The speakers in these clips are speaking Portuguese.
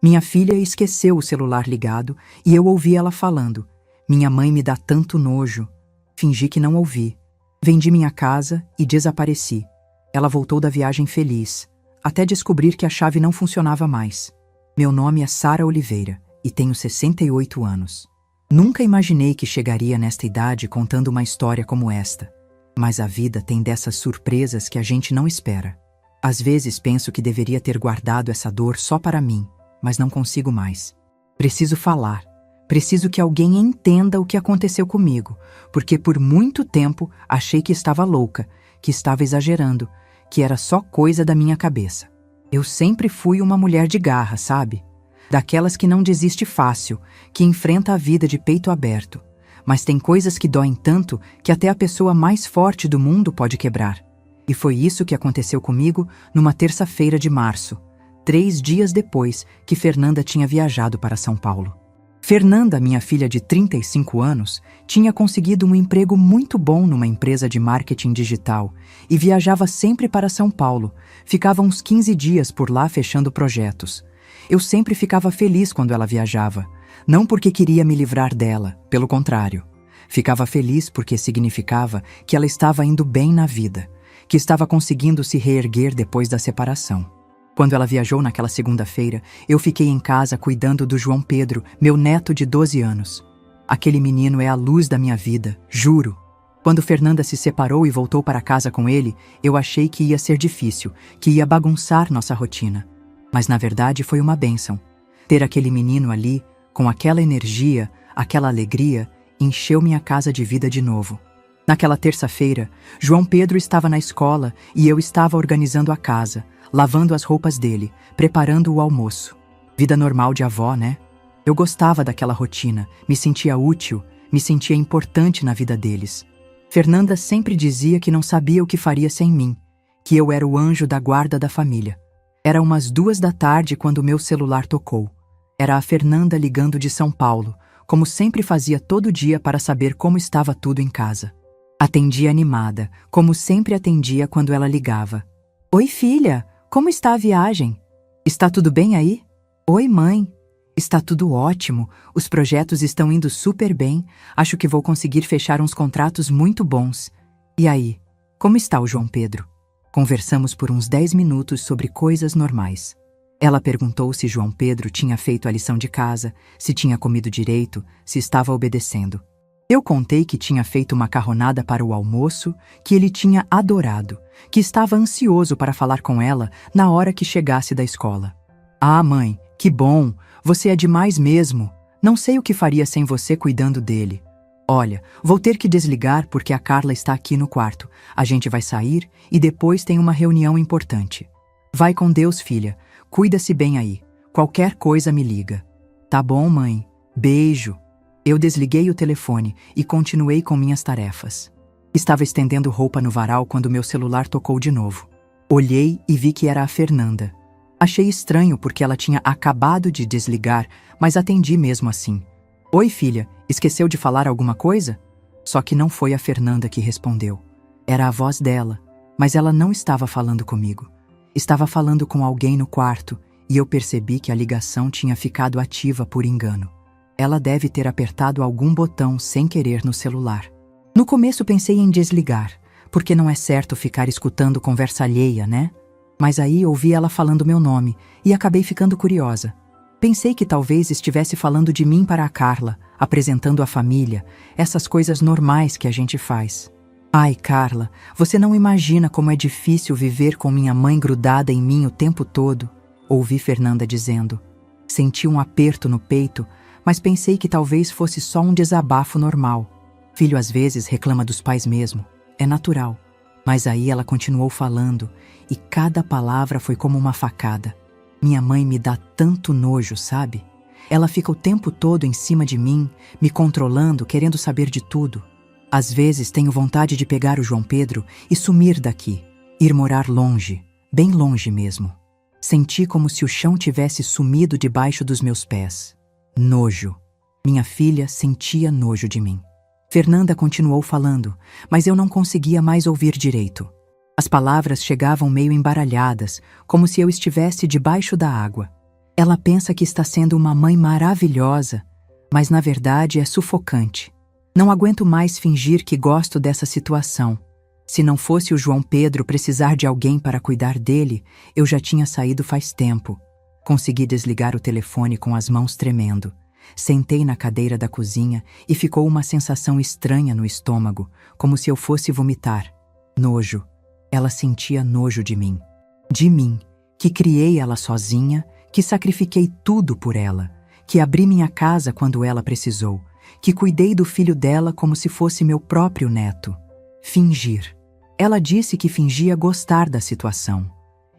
Minha filha esqueceu o celular ligado e eu ouvi ela falando: "Minha mãe me dá tanto nojo." Fingi que não ouvi. Vendi minha casa e desapareci. Ela voltou da viagem feliz, até descobrir que a chave não funcionava mais. Meu nome é Sara Oliveira e tenho 68 anos. Nunca imaginei que chegaria nesta idade contando uma história como esta. Mas a vida tem dessas surpresas que a gente não espera. Às vezes penso que deveria ter guardado essa dor só para mim, mas não consigo mais. Preciso falar. Preciso que alguém entenda o que aconteceu comigo, porque por muito tempo achei que estava louca, que estava exagerando, que era só coisa da minha cabeça. Eu sempre fui uma mulher de garra, sabe? Daquelas que não desiste fácil, que enfrenta a vida de peito aberto. Mas tem coisas que doem tanto que até a pessoa mais forte do mundo pode quebrar. E foi isso que aconteceu comigo numa terça-feira de março, 3 dias depois que Fernanda tinha viajado para São Paulo. Fernanda, minha filha de 35 anos, tinha conseguido um emprego muito bom numa empresa de marketing digital e viajava sempre para São Paulo. Ficava uns 15 dias por lá fechando projetos. Eu sempre ficava feliz quando ela viajava, não porque queria me livrar dela, pelo contrário. Ficava feliz porque significava que ela estava indo bem na vida, que estava conseguindo se reerguer depois da separação. Quando ela viajou naquela segunda-feira, eu fiquei em casa cuidando do João Pedro, meu neto de 12 anos. Aquele menino é a luz da minha vida, juro. Quando Fernanda se separou e voltou para casa com ele, eu achei que ia ser difícil, que ia bagunçar nossa rotina. Mas na verdade foi uma bênção. Ter aquele menino ali, com aquela energia, aquela alegria, encheu minha casa de vida de novo. Naquela terça-feira, João Pedro estava na escola e eu estava organizando a casa, lavando as roupas dele, preparando o almoço. Vida normal de avó, né? Eu gostava daquela rotina, me sentia útil, me sentia importante na vida deles. Fernanda sempre dizia que não sabia o que faria sem mim, que eu era o anjo da guarda da família. Era umas 2 da tarde quando meu celular tocou. Era a Fernanda ligando de São Paulo, como sempre fazia todo dia para saber como estava tudo em casa. Atendi animada, como sempre atendia quando ela ligava. "Oi, filha, como está a viagem? Está tudo bem aí?" "Oi, mãe. Está tudo ótimo, os projetos estão indo super bem, acho que vou conseguir fechar uns contratos muito bons. E aí, como está o João Pedro?" Conversamos por uns 10 minutos sobre coisas normais. Ela perguntou se João Pedro tinha feito a lição de casa, se tinha comido direito, se estava obedecendo. Eu contei que tinha feito macarronada para o almoço, que ele tinha adorado, que estava ansioso para falar com ela na hora que chegasse da escola. "Ah, mãe, que bom! Você é demais mesmo! Não sei o que faria sem você cuidando dele. Olha, vou ter que desligar porque a Carla está aqui no quarto. A gente vai sair e depois tem uma reunião importante. Vai com Deus, filha. Cuida-se bem aí. Qualquer coisa me liga." "Tá bom, mãe. Beijo." Eu desliguei o telefone e continuei com minhas tarefas. Estava estendendo roupa no varal quando meu celular tocou de novo. Olhei e vi que era a Fernanda. Achei estranho porque ela tinha acabado de desligar, mas atendi mesmo assim. "Oi, filha, esqueceu de falar alguma coisa?" Só que não foi a Fernanda que respondeu. Era a voz dela, mas ela não estava falando comigo. Estava falando com alguém no quarto e eu percebi que a ligação tinha ficado ativa por engano. Ela deve ter apertado algum botão sem querer no celular. No começo pensei em desligar, porque não é certo ficar escutando conversa alheia, né? Mas aí ouvi ela falando meu nome e acabei ficando curiosa. Pensei que talvez estivesse falando de mim para a Carla, apresentando a família, essas coisas normais que a gente faz. "Ai, Carla, você não imagina como é difícil viver com minha mãe grudada em mim o tempo todo", ouvi Fernanda dizendo. Senti um aperto no peito, mas pensei que talvez fosse só um desabafo normal. Filho às vezes reclama dos pais mesmo, é natural. Mas aí ela continuou falando e cada palavra foi como uma facada. "Minha mãe me dá tanto nojo, sabe? Ela fica o tempo todo em cima de mim, me controlando, querendo saber de tudo. Às vezes tenho vontade de pegar o João Pedro e sumir daqui, ir morar longe, bem longe mesmo." Senti como se o chão tivesse sumido debaixo dos meus pés. Nojo. Minha filha sentia nojo de mim. Fernanda continuou falando, mas eu não conseguia mais ouvir direito. As palavras chegavam meio embaralhadas, como se eu estivesse debaixo da água. Ela pensa que está sendo uma mãe maravilhosa, mas na verdade é sufocante. Não aguento mais fingir que gosto dessa situação. Se não fosse o João Pedro precisar de alguém para cuidar dele, eu já tinha saído faz tempo. Consegui desligar o telefone com as mãos tremendo. Sentei na cadeira da cozinha e ficou uma sensação estranha no estômago, como se eu fosse vomitar. Nojo. Ela sentia nojo de mim. De mim, que criei ela sozinha, que sacrifiquei tudo por ela, que abri minha casa quando ela precisou, que cuidei do filho dela como se fosse meu próprio neto. Fingir. Ela disse que fingia gostar da situação.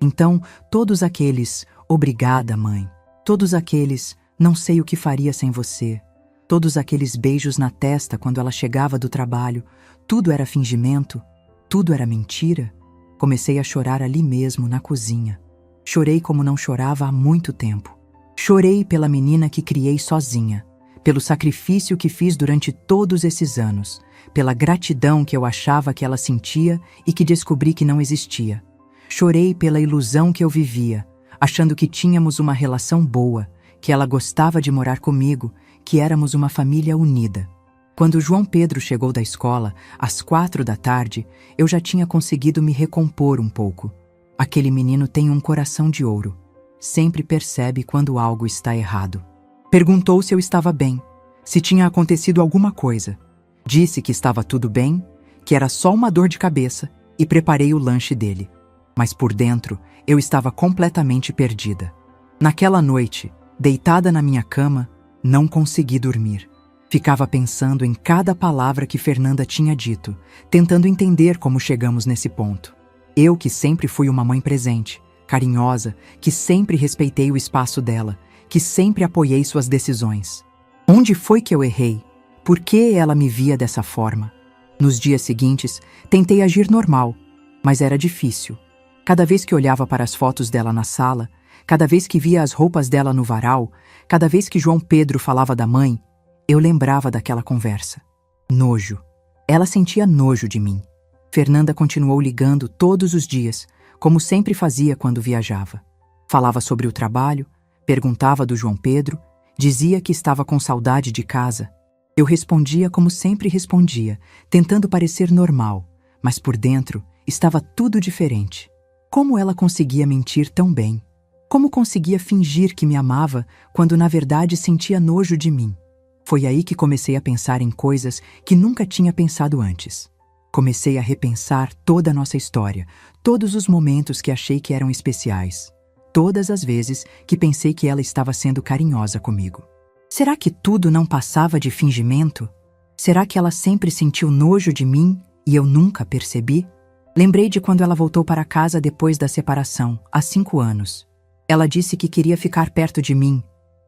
Então, todos aqueles "obrigada, mãe", todos aqueles "não sei o que faria sem você", todos aqueles beijos na testa quando ela chegava do trabalho, tudo era fingimento, tudo era mentira. Comecei a chorar ali mesmo, na cozinha. Chorei como não chorava há muito tempo. Chorei pela menina que criei sozinha, pelo sacrifício que fiz durante todos esses anos, pela gratidão que eu achava que ela sentia e que descobri que não existia. Chorei pela ilusão que eu vivia, achando que tínhamos uma relação boa, que ela gostava de morar comigo, que éramos uma família unida. Quando João Pedro chegou da escola, às 16h, eu já tinha conseguido me recompor um pouco. Aquele menino tem um coração de ouro. Sempre percebe quando algo está errado. Perguntou se eu estava bem, se tinha acontecido alguma coisa. Disse que estava tudo bem, que era só uma dor de cabeça, e preparei o lanche dele. Mas por dentro, eu estava completamente perdida. Naquela noite, deitada na minha cama, não consegui dormir. Ficava pensando em cada palavra que Fernanda tinha dito, tentando entender como chegamos nesse ponto. Eu que sempre fui uma mãe presente, carinhosa, que sempre respeitei o espaço dela, que sempre apoiei suas decisões. Onde foi que eu errei? Por que ela me via dessa forma? Nos dias seguintes, tentei agir normal, mas era difícil. Cada vez que olhava para as fotos dela na sala, cada vez que via as roupas dela no varal, cada vez que João Pedro falava da mãe, eu lembrava daquela conversa. Nojo. Ela sentia nojo de mim. Fernanda continuou ligando todos os dias, como sempre fazia quando viajava. Falava sobre o trabalho, perguntava do João Pedro, dizia que estava com saudade de casa. Eu respondia como sempre respondia, tentando parecer normal, mas por dentro estava tudo diferente. Como ela conseguia mentir tão bem? Como conseguia fingir que me amava quando na verdade sentia nojo de mim? Foi aí que comecei a pensar em coisas que nunca tinha pensado antes. Comecei a repensar toda a nossa história, todos os momentos que achei que eram especiais, todas as vezes que pensei que ela estava sendo carinhosa comigo. Será que tudo não passava de fingimento? Será que ela sempre sentiu nojo de mim e eu nunca percebi? Lembrei de quando ela voltou para casa depois da separação, há 5 anos. Ela disse que queria ficar perto de mim,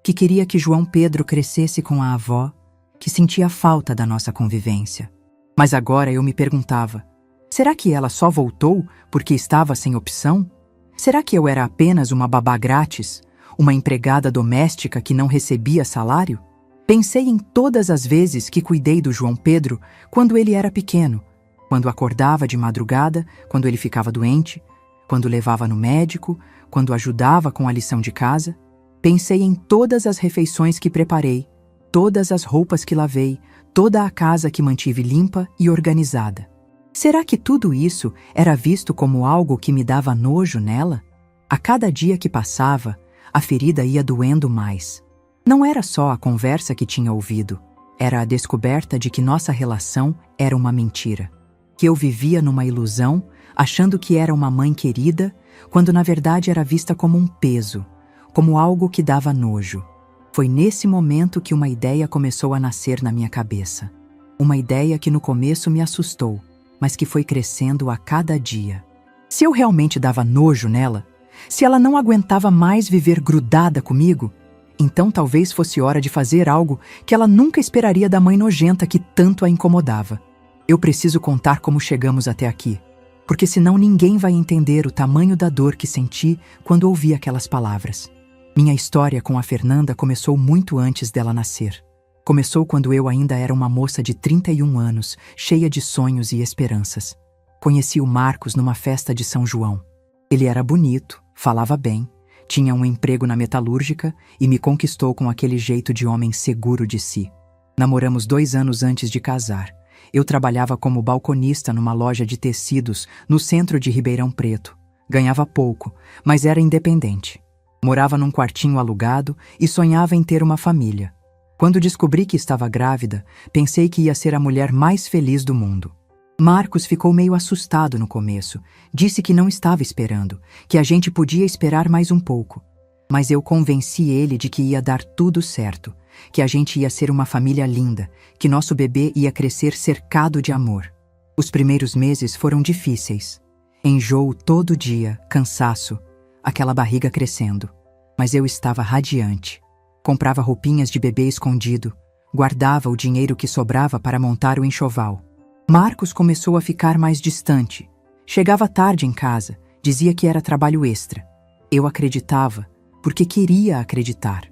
que queria que João Pedro crescesse com a avó, que sentia falta da nossa convivência. Mas agora eu me perguntava, será que ela só voltou porque estava sem opção? Será que eu era apenas uma babá grátis, uma empregada doméstica que não recebia salário? Pensei em todas as vezes que cuidei do João Pedro quando ele era pequeno, quando acordava de madrugada, quando ele ficava doente, quando levava no médico, quando ajudava com a lição de casa. Pensei em todas as refeições que preparei, todas as roupas que lavei, toda a casa que mantive limpa e organizada. Será que tudo isso era visto como algo que me dava nojo nela? A cada dia que passava, a ferida ia doendo mais. Não era só a conversa que tinha ouvido, era a descoberta de que nossa relação era uma mentira. Que eu vivia numa ilusão, achando que era uma mãe querida, quando na verdade era vista como um peso, como algo que dava nojo. Foi nesse momento que uma ideia começou a nascer na minha cabeça. Uma ideia que no começo me assustou, mas que foi crescendo a cada dia. Se eu realmente dava nojo nela, se ela não aguentava mais viver grudada comigo, então talvez fosse hora de fazer algo que ela nunca esperaria da mãe nojenta que tanto a incomodava. Eu preciso contar como chegamos até aqui, porque senão ninguém vai entender o tamanho da dor que senti quando ouvi aquelas palavras. Minha história com a Fernanda começou muito antes dela nascer. Começou quando eu ainda era uma moça de 31 anos, cheia de sonhos e esperanças. Conheci o Marcos numa festa de São João. Ele era bonito, falava bem, Tinha um emprego na metalúrgica e me conquistou com aquele jeito de homem seguro de si. Namoramos 2 anos antes de casar. Eu trabalhava como balconista numa loja de tecidos no centro de Ribeirão Preto. Ganhava pouco, mas era independente. Morava num quartinho alugado e sonhava em ter uma família. Quando descobri que estava grávida, pensei que ia ser a mulher mais feliz do mundo. Marcos ficou meio assustado no começo. Disse que não estava esperando, que a gente podia esperar mais um pouco. Mas eu convenci ele de que ia dar tudo certo, que a gente ia ser uma família linda, que nosso bebê ia crescer cercado de amor. Os primeiros meses foram difíceis. Enjoo todo dia, cansaço, aquela barriga crescendo. Mas eu estava radiante. Comprava roupinhas de bebê escondido, guardava o dinheiro que sobrava para montar o enxoval. Marcos começou a ficar mais distante. Chegava tarde em casa, dizia que era trabalho extra. Eu acreditava, porque queria acreditar.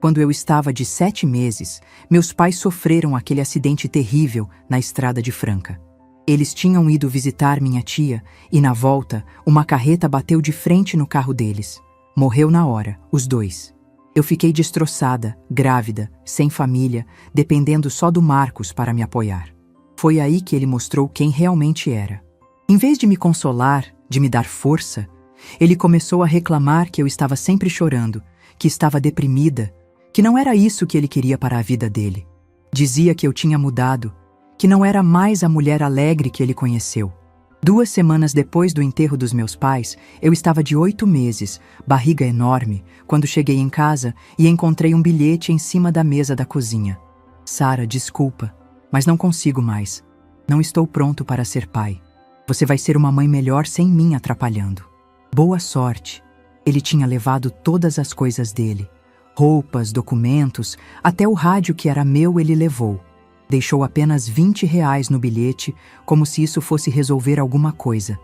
Quando eu estava de 7 meses, meus pais sofreram aquele acidente terrível na estrada de Franca. Eles tinham ido visitar minha tia e, na volta, uma carreta bateu de frente no carro deles. Morreu na hora, os dois. Eu fiquei destroçada, grávida, sem família, dependendo só do Marcos para me apoiar. Foi aí que ele mostrou quem realmente era. Em vez de me consolar, de me dar força, ele começou a reclamar que eu estava sempre chorando, que estava deprimida, que não era isso que ele queria para a vida dele. Dizia que eu tinha mudado, que não era mais a mulher alegre que ele conheceu. 2 semanas depois do enterro dos meus pais, eu estava de 8 meses, barriga enorme, quando cheguei em casa e encontrei um bilhete em cima da mesa da cozinha. Sara, desculpa, mas não consigo mais. Não estou pronto para ser pai. Você vai ser uma mãe melhor sem mim atrapalhando. Boa sorte. Ele tinha levado todas as coisas dele. Roupas, documentos, até o rádio que era meu ele levou. Deixou apenas R$ 20 no bilhete, como se isso fosse resolver alguma coisa.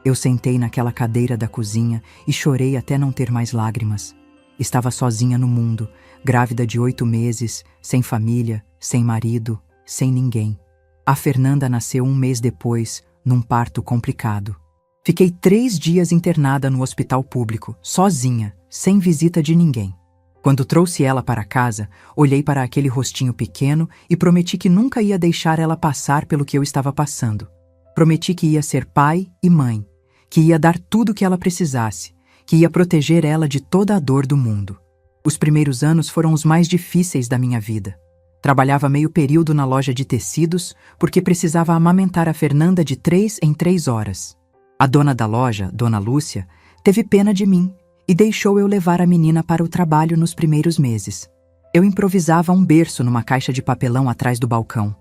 Eu sentei naquela cadeira da cozinha e chorei até não ter mais lágrimas. Estava sozinha no mundo, grávida de 8 meses, sem família, sem marido, sem ninguém. A Fernanda nasceu 1 mês depois, num parto complicado. Fiquei 3 dias internada no hospital público, sozinha, sem visita de ninguém. Quando trouxe ela para casa, olhei para aquele rostinho pequeno e prometi que nunca ia deixar ela passar pelo que eu estava passando. Prometi que ia ser pai e mãe, que ia dar tudo o que ela precisasse, que ia proteger ela de toda a dor do mundo. Os primeiros anos foram os mais difíceis da minha vida. Trabalhava meio período na loja de tecidos porque precisava amamentar a Fernanda de 3 em 3 horas. A dona da loja, Dona Lúcia, teve pena de mim e deixou eu levar a menina para o trabalho nos primeiros meses. Eu improvisava um berço numa caixa de papelão atrás do balcão.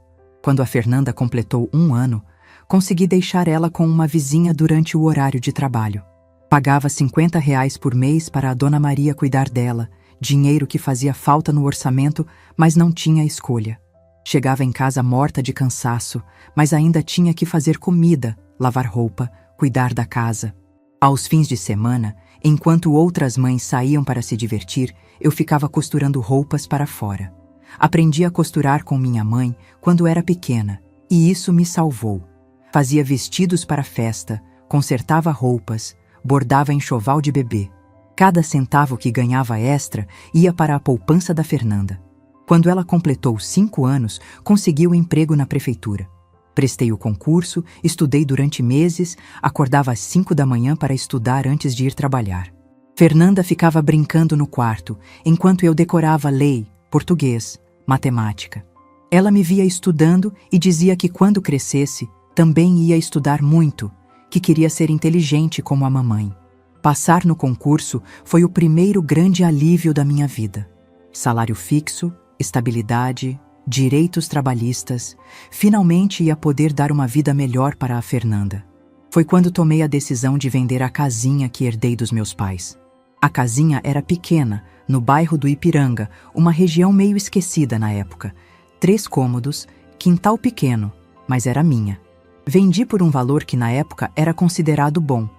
Quando a Fernanda completou 1 ano, consegui deixar ela com uma vizinha durante o horário de trabalho. Pagava R$ 50 por mês para a Dona Maria cuidar dela, dinheiro que fazia falta no orçamento, mas não tinha escolha. Chegava em casa morta de cansaço, mas ainda tinha que fazer comida, lavar roupa, cuidar da casa. Aos fins de semana, enquanto outras mães saíam para se divertir, eu ficava costurando roupas para fora. Aprendi a costurar com minha mãe quando era pequena, e isso me salvou. Fazia vestidos para festa, consertava roupas, bordava enxoval de bebê. Cada centavo que ganhava extra ia para a poupança da Fernanda. Quando ela completou 5 anos, consegui um emprego na prefeitura. Prestei o concurso, estudei durante meses, acordava às 5 da manhã para estudar antes de ir trabalhar. Fernanda ficava brincando no quarto, enquanto eu decorava lei, português, matemática. Ela me via estudando e dizia que quando crescesse, também ia estudar muito, que queria ser inteligente como a mamãe. Passar no concurso foi o primeiro grande alívio da minha vida. Salário fixo, estabilidade, direitos trabalhistas, finalmente ia poder dar uma vida melhor para a Fernanda. Foi quando tomei a decisão de vender a casinha que herdei dos meus pais. A casinha era pequena, no bairro do Ipiranga, uma região meio esquecida na época. 3 cômodos, quintal pequeno, mas era minha. Vendi por um valor que na época era considerado bom.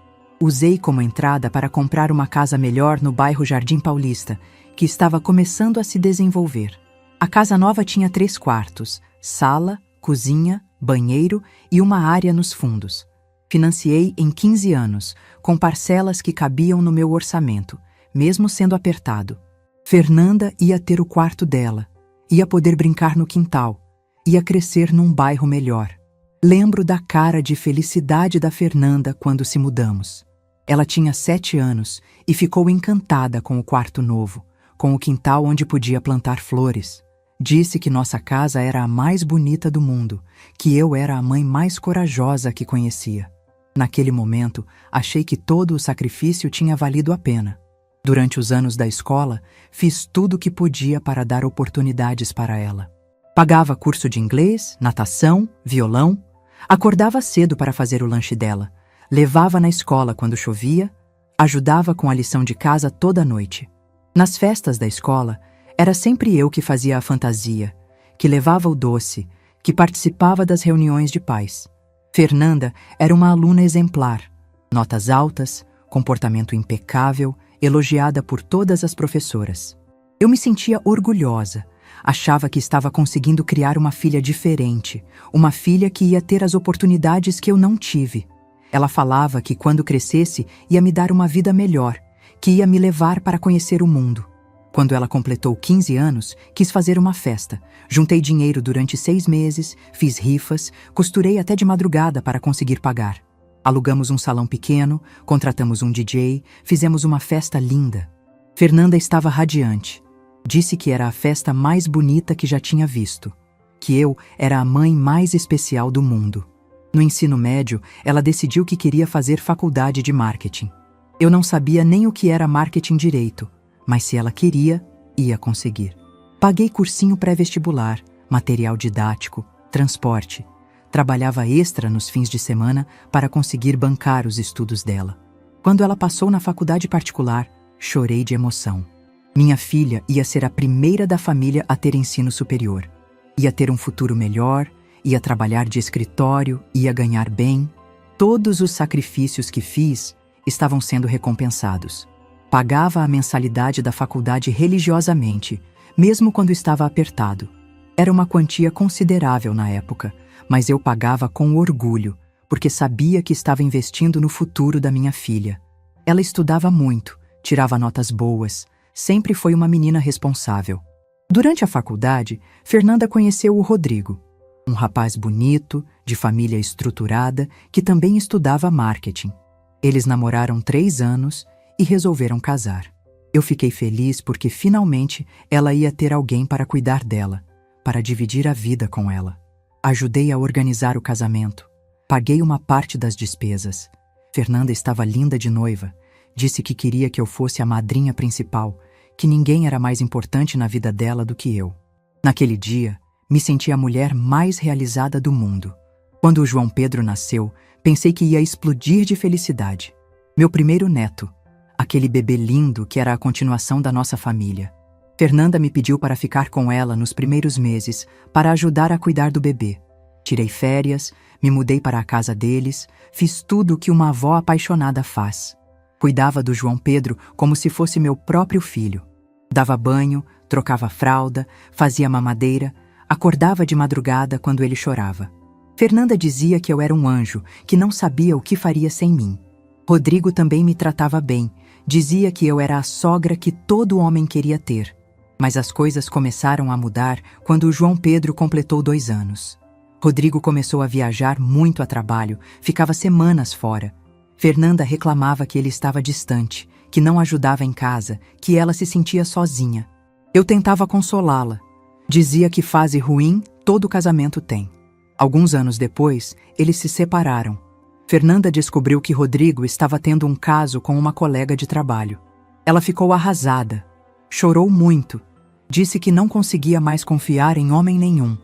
Usei como entrada para comprar uma casa melhor no bairro Jardim Paulista, que estava começando a se desenvolver. A casa nova tinha 3 quartos, sala, cozinha, banheiro e uma área nos fundos. Financiei em 15 anos, com parcelas que cabiam no meu orçamento, mesmo sendo apertado. Fernanda ia ter o quarto dela, ia poder brincar no quintal, ia crescer num bairro melhor. Lembro da cara de felicidade da Fernanda quando se mudamos. Ela tinha 7 anos e ficou encantada com o quarto novo, com o quintal onde podia plantar flores. Disse que nossa casa era a mais bonita do mundo, que eu era a mãe mais corajosa que conhecia. Naquele momento, achei que todo o sacrifício tinha valido a pena. Durante os anos da escola, fiz tudo o que podia para dar oportunidades para ela. Pagava curso de inglês, natação, violão. Acordava cedo para fazer o lanche dela. Levava na escola quando chovia. Ajudava com a lição de casa toda noite. Nas festas da escola, era sempre eu que fazia a fantasia, que levava o doce, que participava das reuniões de pais. Fernanda era uma aluna exemplar. Notas altas, comportamento impecável, elogiada por todas as professoras. Eu me sentia orgulhosa. Achava que estava conseguindo criar uma filha diferente, uma filha que ia ter as oportunidades que eu não tive. Ela falava que quando crescesse ia me dar uma vida melhor, que ia me levar para conhecer o mundo. Quando ela completou 15 anos, quis fazer uma festa. Juntei dinheiro durante 6 meses, fiz rifas, costurei até de madrugada para conseguir pagar. Alugamos um salão pequeno, contratamos um DJ, fizemos uma festa linda. Fernanda estava radiante. Disse que era a festa mais bonita que já tinha visto, que eu era a mãe mais especial do mundo. No ensino médio, ela decidiu que queria fazer faculdade de marketing. Eu não sabia nem o que era marketing direito, mas se ela queria, ia conseguir. Paguei cursinho pré-vestibular, material didático, transporte. Trabalhava extra nos fins de semana para conseguir bancar os estudos dela. Quando ela passou na faculdade particular, chorei de emoção. Minha filha ia ser a primeira da família a ter ensino superior. Ia ter um futuro melhor, ia trabalhar de escritório, ia ganhar bem. Todos os sacrifícios que fiz estavam sendo recompensados. Pagava a mensalidade da faculdade religiosamente, mesmo quando estava apertado. Era uma quantia considerável na época, mas eu pagava com orgulho, porque sabia que estava investindo no futuro da minha filha. Ela estudava muito, tirava notas boas, sempre foi uma menina responsável. Durante a faculdade, Fernanda conheceu o Rodrigo, um rapaz bonito, de família estruturada, que também estudava marketing. Eles namoraram 3 anos e resolveram casar. Eu fiquei feliz porque finalmente ela ia ter alguém para cuidar dela, para dividir a vida com ela. Ajudei a organizar o casamento. Paguei uma parte das despesas. Fernanda estava linda de noiva. Disse que queria que eu fosse a madrinha principal, que ninguém era mais importante na vida dela do que eu. Naquele dia, me senti a mulher mais realizada do mundo. Quando o João Pedro nasceu, pensei que ia explodir de felicidade. Meu primeiro neto, aquele bebê lindo que era a continuação da nossa família. Fernanda me pediu para ficar com ela nos primeiros meses, para ajudar a cuidar do bebê. Tirei férias, me mudei para a casa deles, fiz tudo o que uma avó apaixonada faz. Cuidava do João Pedro como se fosse meu próprio filho. Dava banho, trocava fralda, fazia mamadeira, acordava de madrugada quando ele chorava. Fernanda dizia que eu era um anjo, que não sabia o que faria sem mim. Rodrigo também me tratava bem, dizia que eu era a sogra que todo homem queria ter. Mas as coisas começaram a mudar quando o João Pedro completou 2 anos. Rodrigo começou a viajar muito a trabalho, ficava semanas fora. Fernanda reclamava que ele estava distante, que não ajudava em casa, que ela se sentia sozinha. Eu tentava consolá-la. Dizia que fase ruim todo casamento tem. Alguns anos depois, eles se separaram. Fernanda descobriu que Rodrigo estava tendo um caso com uma colega de trabalho. Ela ficou arrasada. Chorou muito. Disse que não conseguia mais confiar em homem nenhum.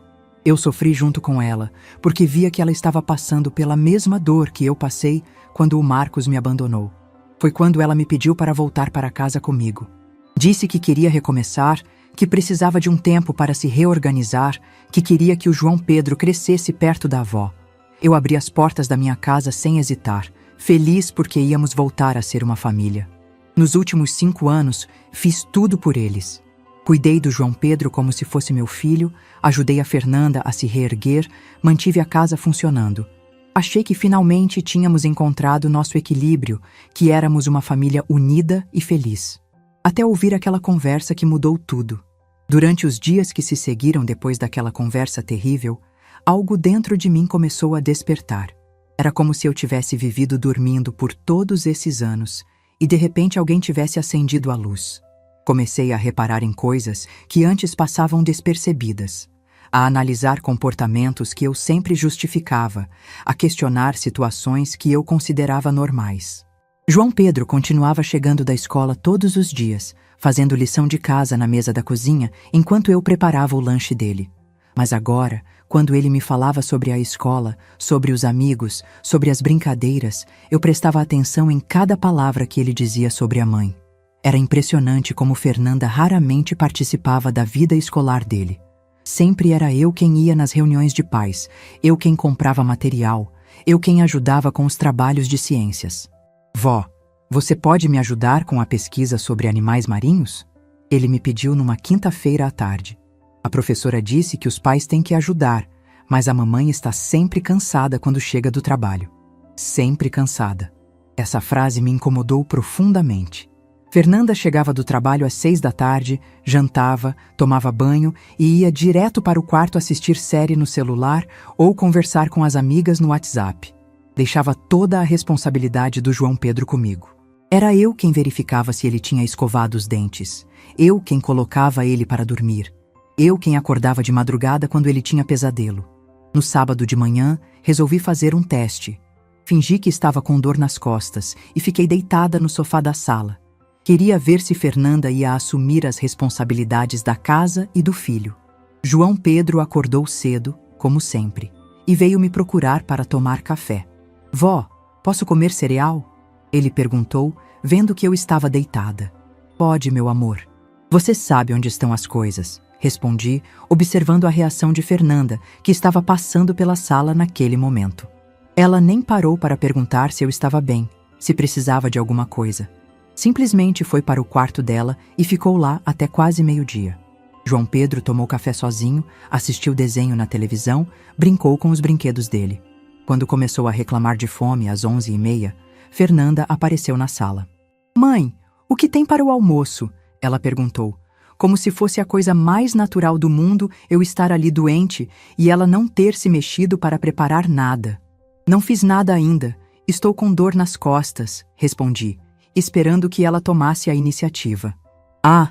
Eu sofri junto com ela, porque via que ela estava passando pela mesma dor que eu passei quando o Marcos me abandonou. Foi quando ela me pediu para voltar para casa comigo. Disse que queria recomeçar, que precisava de um tempo para se reorganizar, que queria que o João Pedro crescesse perto da avó. Eu abri as portas da minha casa sem hesitar, feliz porque íamos voltar a ser uma família. Nos últimos 5 anos, fiz tudo por eles. Cuidei do João Pedro como se fosse meu filho, ajudei a Fernanda a se reerguer, mantive a casa funcionando. Achei que finalmente tínhamos encontrado nosso equilíbrio, que éramos uma família unida e feliz. até ouvir aquela conversa que mudou tudo. Durante os dias que se seguiram depois daquela conversa terrível, algo dentro de mim começou a despertar. Era como se eu tivesse vivido dormindo por todos esses anos e de repente alguém tivesse acendido a luz. Comecei a reparar em coisas que antes passavam despercebidas, a analisar comportamentos que eu sempre justificava, a questionar situações que eu considerava normais. João Pedro continuava chegando da escola todos os dias, fazendo lição de casa na mesa da cozinha enquanto eu preparava o lanche dele. Mas agora, quando ele me falava sobre a escola, sobre os amigos, sobre as brincadeiras, eu prestava atenção em cada palavra que ele dizia sobre a mãe. Era impressionante como Fernanda raramente participava da vida escolar dele. Sempre era eu quem ia nas reuniões de pais, eu quem comprava material, eu quem ajudava com os trabalhos de ciências. Vó, você pode me ajudar com a pesquisa sobre animais marinhos? Ele me pediu numa quinta-feira à tarde. A professora disse que os pais têm que ajudar, mas a mamãe está sempre cansada quando chega do trabalho. Sempre cansada. Essa frase me incomodou profundamente. Fernanda chegava do trabalho às 6 da tarde, jantava, tomava banho e ia direto para o quarto assistir série no celular ou conversar com as amigas no WhatsApp. Deixava toda a responsabilidade do João Pedro comigo. Era eu quem verificava se ele tinha escovado os dentes. Eu quem colocava ele para dormir. Eu quem acordava de madrugada quando ele tinha pesadelo. No sábado de manhã, resolvi fazer um teste. Fingi que estava com dor nas costas e fiquei deitada no sofá da sala. Queria ver se Fernanda ia assumir as responsabilidades da casa e do filho. João Pedro acordou cedo, como sempre, e veio me procurar para tomar café. Vó, posso comer cereal? Ele perguntou, vendo que eu estava deitada. Pode, meu amor. Você sabe onde estão as coisas, respondi, observando a reação de Fernanda, que estava passando pela sala naquele momento. Ela nem parou para perguntar se eu estava bem, se precisava de alguma coisa. Simplesmente foi para o quarto dela e ficou lá até quase meio-dia. João Pedro tomou café sozinho, assistiu desenho na televisão, brincou com os brinquedos dele. Quando começou a reclamar de fome às 11h30, Fernanda apareceu na sala. Mãe, o que tem para o almoço? Ela perguntou, como se fosse a coisa mais natural do mundo eu estar ali doente e ela não ter se mexido para preparar nada. Não fiz nada ainda, estou com dor nas costas, respondi, esperando que ela tomasse a iniciativa. Ah,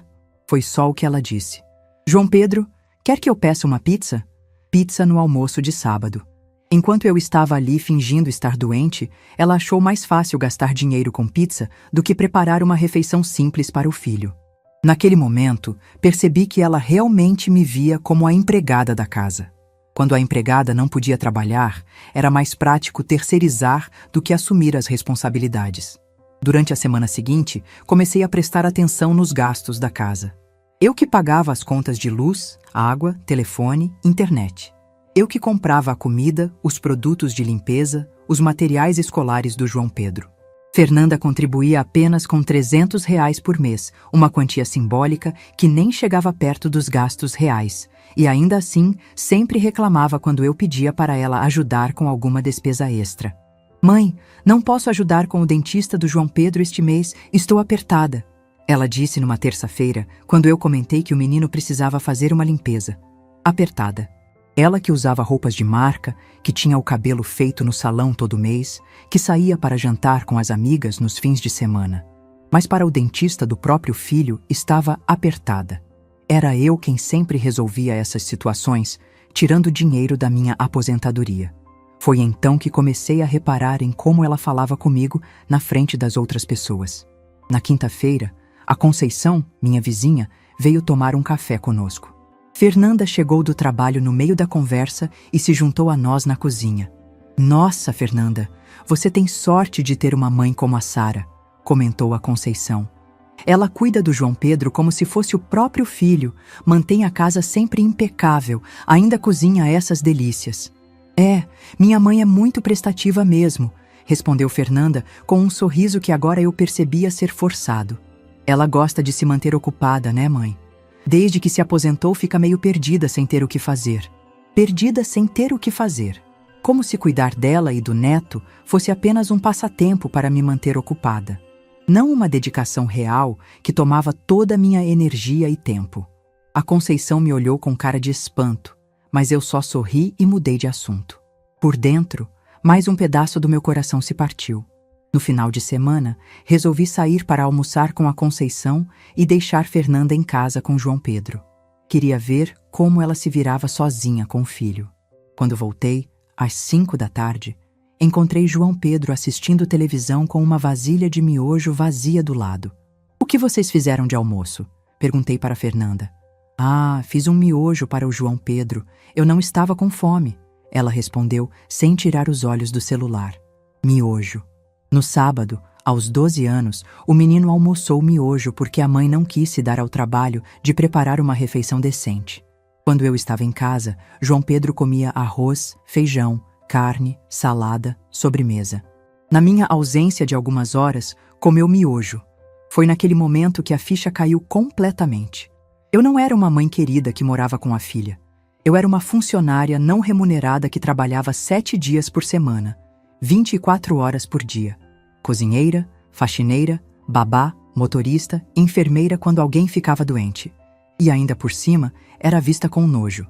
foi só o que ela disse. João Pedro, quer que eu peça uma pizza? Pizza no almoço de sábado. Enquanto eu estava ali fingindo estar doente, ela achou mais fácil gastar dinheiro com pizza do que preparar uma refeição simples para o filho. Naquele momento, percebi que ela realmente me via como a empregada da casa. Quando a empregada não podia trabalhar, era mais prático terceirizar do que assumir as responsabilidades. Durante a semana seguinte, comecei a prestar atenção nos gastos da casa. Eu que pagava as contas de luz, água, telefone, internet. Eu que comprava a comida, os produtos de limpeza, os materiais escolares do João Pedro. Fernanda contribuía apenas com R$300 por mês, uma quantia simbólica que nem chegava perto dos gastos reais, e ainda assim sempre reclamava quando eu pedia para ela ajudar com alguma despesa extra. Mãe, não posso ajudar com o dentista do João Pedro este mês, estou apertada. Ela disse numa terça-feira, quando eu comentei que o menino precisava fazer uma limpeza. Apertada. Ela que usava roupas de marca, que tinha o cabelo feito no salão todo mês, que saía para jantar com as amigas nos fins de semana. Mas para o dentista do próprio filho estava apertada. Era eu quem sempre resolvia essas situações, tirando dinheiro da minha aposentadoria. Foi então que comecei a reparar em como ela falava comigo na frente das outras pessoas. Na quinta-feira, a Conceição, minha vizinha, veio tomar um café conosco. Fernanda chegou do trabalho no meio da conversa e se juntou a nós na cozinha. Nossa, Fernanda, você tem sorte de ter uma mãe como a Sara, comentou a Conceição. Ela cuida do João Pedro como se fosse o próprio filho, mantém a casa sempre impecável, ainda cozinha essas delícias. Minha mãe é muito prestativa mesmo, respondeu Fernanda com um sorriso que agora eu percebia ser forçado. Ela gosta de se manter ocupada, né, mãe? Desde que se aposentou fica meio perdida sem ter o que fazer. Perdida sem ter o que fazer. Como se cuidar dela e do neto fosse apenas um passatempo para me manter ocupada. Não uma dedicação real que tomava toda a minha energia e tempo. A Conceição me olhou com cara de espanto, mas eu só sorri e mudei de assunto. Por dentro, mais um pedaço do meu coração se partiu. No final de semana, resolvi sair para almoçar com a Conceição e deixar Fernanda em casa com João Pedro. Queria ver como ela se virava sozinha com o filho. Quando voltei, às 5 da tarde, encontrei João Pedro assistindo televisão com uma vasilha de miojo vazia do lado. "O que vocês fizeram de almoço?" Perguntei para Fernanda. "Ah, fiz um miojo para o João Pedro. Eu não estava com fome." Ela respondeu sem tirar os olhos do celular. Miojo. No sábado, aos 12 anos, o menino almoçou miojo porque a mãe não quis se dar ao trabalho de preparar uma refeição decente. Quando eu estava em casa, João Pedro comia arroz, feijão, carne, salada, sobremesa. Na minha ausência de algumas horas, comeu miojo. Foi naquele momento que a ficha caiu completamente. Eu não era uma mãe querida que morava com a filha. Eu era uma funcionária não remunerada que trabalhava 7 dias por semana, 24 horas por dia. Cozinheira, faxineira, babá, motorista, enfermeira quando alguém ficava doente. E ainda por cima, era vista com nojo.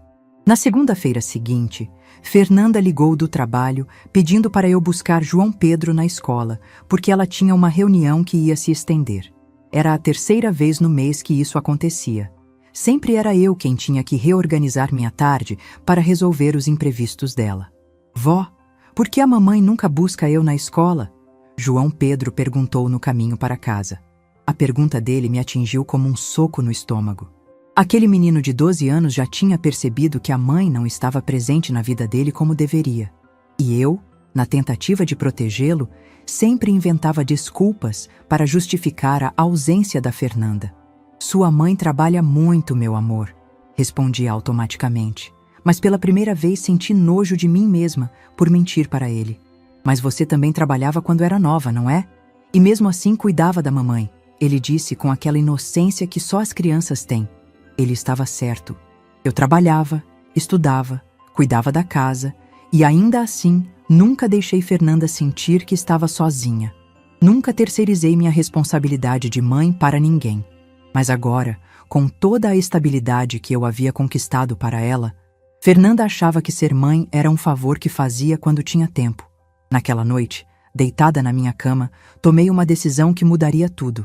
Na segunda-feira seguinte, Fernanda ligou do trabalho pedindo para eu buscar João Pedro na escola, porque ela tinha uma reunião que ia se estender. Era a 3ª vez no mês que isso acontecia. Sempre era eu quem tinha que reorganizar minha tarde para resolver os imprevistos dela. "Vó, por que a mamãe nunca busca eu na escola?" João Pedro perguntou no caminho para casa. A pergunta dele me atingiu como um soco no estômago. Aquele menino de 12 anos já tinha percebido que a mãe não estava presente na vida dele como deveria. E eu, na tentativa de protegê-lo, sempre inventava desculpas para justificar a ausência da Fernanda. "Sua mãe trabalha muito, meu amor", respondi automaticamente. Mas pela primeira vez senti nojo de mim mesma por mentir para ele. "Mas você também trabalhava quando era nova, não é? E mesmo assim cuidava da mamãe", ele disse com aquela inocência que só as crianças têm. Ele estava certo. Eu trabalhava, estudava, cuidava da casa e ainda assim nunca deixei Fernanda sentir que estava sozinha. Nunca terceirizei minha responsabilidade de mãe para ninguém. Mas agora, com toda a estabilidade que eu havia conquistado para ela, Fernanda achava que ser mãe era um favor que fazia quando tinha tempo. Naquela noite, deitada na minha cama, tomei uma decisão que mudaria tudo.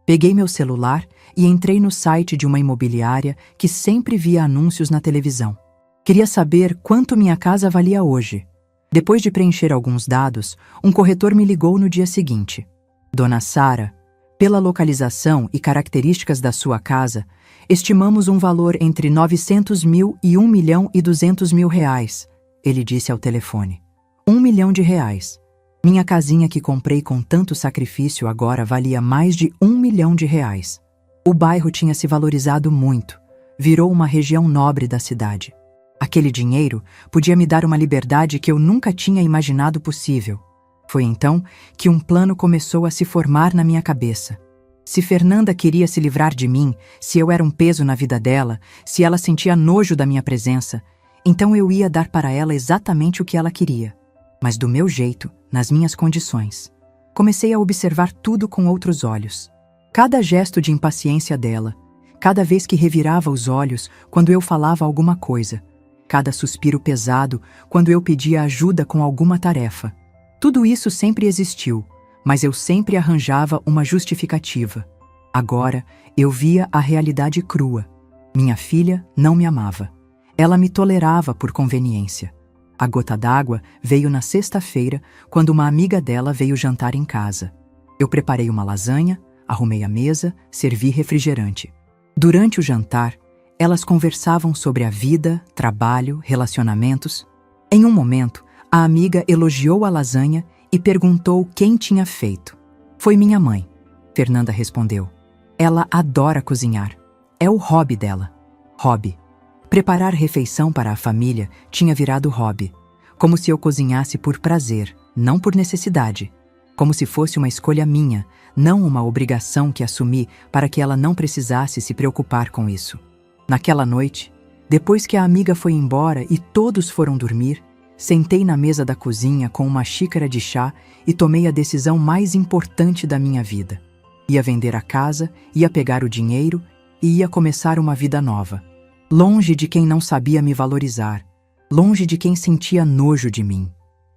Peguei meu celular e entrei no site de uma imobiliária que sempre via anúncios na televisão. Queria saber quanto minha casa valia hoje. Depois de preencher alguns dados, um corretor me ligou no dia seguinte. "Dona Sara, pela localização e características da sua casa, estimamos um valor entre 900 mil e 1.200.000 reais", ele disse ao telefone. 1 milhão de reais. Minha casinha que comprei com tanto sacrifício agora valia mais de 1 milhão de reais. O bairro tinha se valorizado muito, virou uma região nobre da cidade. Aquele dinheiro podia me dar uma liberdade que eu nunca tinha imaginado possível. Foi então que um plano começou a se formar na minha cabeça. Se Fernanda queria se livrar de mim, se eu era um peso na vida dela, se ela sentia nojo da minha presença, então eu ia dar para ela exatamente o que ela queria. Mas do meu jeito, nas minhas condições. Comecei a observar tudo com outros olhos. Cada gesto de impaciência dela, cada vez que revirava os olhos quando eu falava alguma coisa, cada suspiro pesado quando eu pedia ajuda com alguma tarefa. Tudo isso sempre existiu, mas eu sempre arranjava uma justificativa. Agora, eu via a realidade crua. Minha filha não me amava. Ela me tolerava por conveniência. A gota d'água veio na sexta-feira, quando uma amiga dela veio jantar em casa. Eu preparei uma lasanha, arrumei a mesa, servi refrigerante. Durante o jantar, elas conversavam sobre a vida, trabalho, relacionamentos. Em um momento, a amiga elogiou a lasanha e perguntou quem tinha feito. "Foi minha mãe", Fernanda respondeu. "Ela adora cozinhar. É o hobby dela." Hobby. Preparar refeição para a família tinha virado hobby, como se eu cozinhasse por prazer, não por necessidade, como se fosse uma escolha minha, não uma obrigação que assumi para que ela não precisasse se preocupar com isso. Naquela noite, depois que a amiga foi embora e todos foram dormir, sentei na mesa da cozinha com uma xícara de chá e tomei a decisão mais importante da minha vida. Ia vender a casa, ia pegar o dinheiro e ia começar uma vida nova. Longe de quem não sabia me valorizar, longe de quem sentia nojo de mim.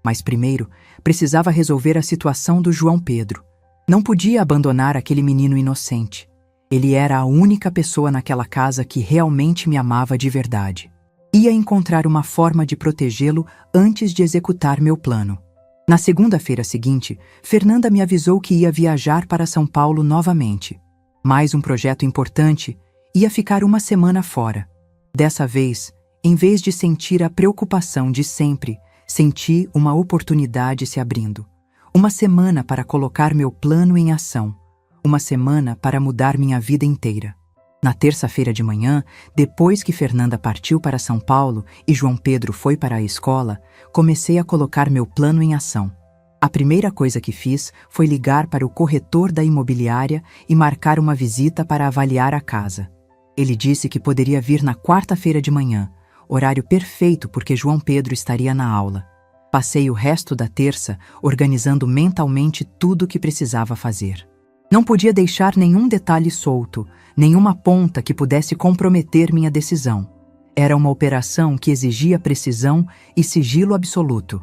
Mas primeiro, precisava resolver a situação do João Pedro. Não podia abandonar aquele menino inocente. Ele era a única pessoa naquela casa que realmente me amava de verdade. Ia encontrar uma forma de protegê-lo antes de executar meu plano. Na segunda-feira seguinte, Fernanda me avisou que ia viajar para São Paulo novamente. Mais um projeto importante, ia ficar uma semana fora. Dessa vez, em vez de sentir a preocupação de sempre, senti uma oportunidade se abrindo. Uma semana para colocar meu plano em ação. Uma semana para mudar minha vida inteira. Na terça-feira de manhã, depois que Fernanda partiu para São Paulo e João Pedro foi para a escola, comecei a colocar meu plano em ação. A primeira coisa que fiz foi ligar para o corretor da imobiliária e marcar uma visita para avaliar a casa. Ele disse que poderia vir na quarta-feira de manhã, horário perfeito porque João Pedro estaria na aula. Passei o resto da terça organizando mentalmente tudo o que precisava fazer. Não podia deixar nenhum detalhe solto, nenhuma ponta que pudesse comprometer minha decisão. Era uma operação que exigia precisão e sigilo absoluto.